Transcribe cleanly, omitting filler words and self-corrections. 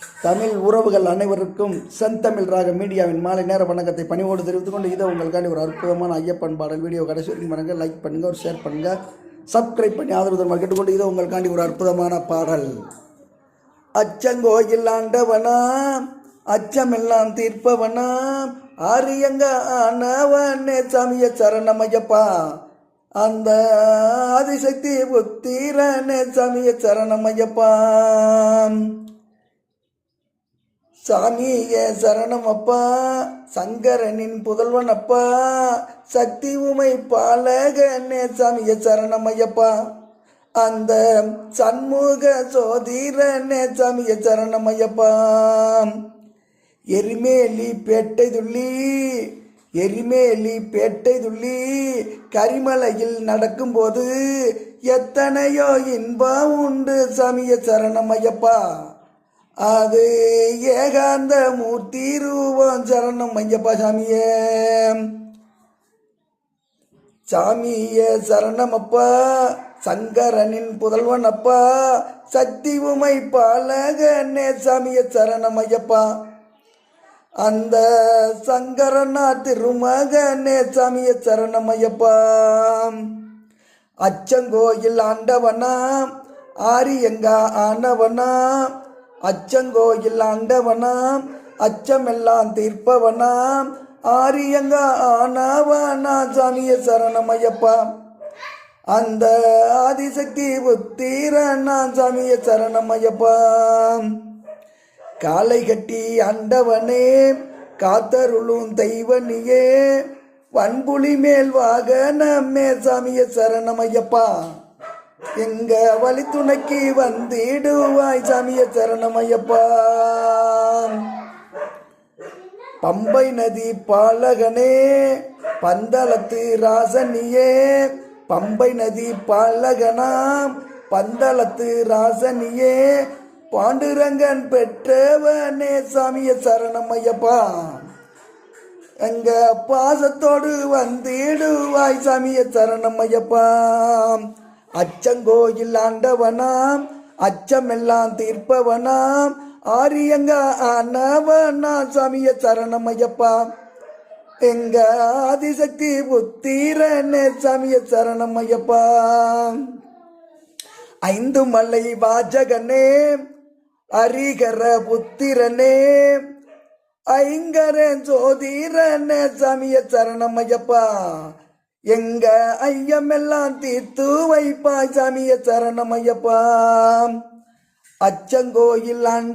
தமிழ் உறவுகள் அனைவருக்கும் செந்தமிழ் ராக மீடியாவின் மாலை நேர வணக்கத்தை பணிவோடு தெரிவித்துக் கொண்டு இதை உங்களுக்காண்டி ஒரு அற்புதமான ஐயப்பன் பாடல் வீடியோ கடைசி வரைக்கும் பாருங்கள். லைக் பண்ணுங்கள், ஒரு ஷேர் பண்ணுங்கள், சப்ஸ்கிரைப் பண்ணி ஆதரவு தருமாறு கேட்டுக்கொண்டு இதை உங்களுக்காண்டி ஒரு அற்புதமான பாடல். அச்சங்கோயில் ஆண்டவனா, அச்சமெல்லாம் தீர்ப்பவனா, ஆரியங்க ஆனவனே சாமிய சரணமையப்பா, அந்த ஆதிசக்தி புத்திரனே சாமிய சரணமையப்பா. சாமியே சரணம் அப்பா, சங்கரனின் புதல்வன் அப்பா, சக்தி உமை பாலகனே சாமிய சரணமையப்பா, அந்த சண்முக சோதீரனே சாமிய சரணமையப்பா. எரிமேலி பேட்டை துள்ளி, எரிமேலி பேட்டை துள்ளி கரிமலையில் நடக்கும்போது எத்தனையோ இன்பம் உண்டு சாமிய சரணமையப்பா, அது ஏகாந்த மூர்த்தி ரூபம் சரணம் ஐயப்பா சாமியே. சாமியே சரணமப்பா, சங்கரனின் புதல்வன் அப்பா, சக்தி உமை பாலகனே சாமிய சரணம் ஐயப்பா, அந்த சங்கரனா திருமகனே சாமிய சரணம் ஐயப்பா. அச்சங்கோயில் ஆண்டவனா, ஆரியங்கா ஆனவனா, அச்சங்கோயில் ஆண்டவனாம், அச்சமெல்லாம் தீர்ப்பவனாம், ஆரியங்க ஆனவனா சாமிய சரணமையப்பா, அந்த ஆதிசக்தி புத்திரனா சாமிய சரணமையப்பா. காலை கட்டி ஆண்டவனே, காத்தருளும் தெய்வனியே, வன்புலி மேல் வாகனமே சாமிய சரணமையப்பா, எங்க வழி துணைக்கு வந்திடுவாய் சாமிய சரணமையப்பா. பம்பை நதி பாலகனே, பந்தளத்து ராசனியே, பம்பை நதி பாலகனாம், பந்தளத்து ராசனியே, பாண்டுரங்கன் பெற்றவனே சாமிய சரணமையப்பா, எங்க பாசத்தோடு வந்திடுவாய் சாமிய சரணமையப்பா. அச்சங்கோயில் ஆண்டவனாம், அச்சமெல்லாம் தீர்ப்பவனாம், ஆரியங்க ஆனவனா சாமிய சரணமையப்பா, எங்க ஆதிசக்தி புத்திரனே சாமிய சரணமையப்பா. ஐந்து மலை வாஜகனே, ஹரிகர புத்திரனே, ஐங்கரன் ஜோதிரனே சாமிய சரணமையப்பா, எங்க ஐயமெல்லாம் தீர்த்து வைப்பாய் சாமிய சரணமையப்பா. அச்சங்கோயில் ஆண்ட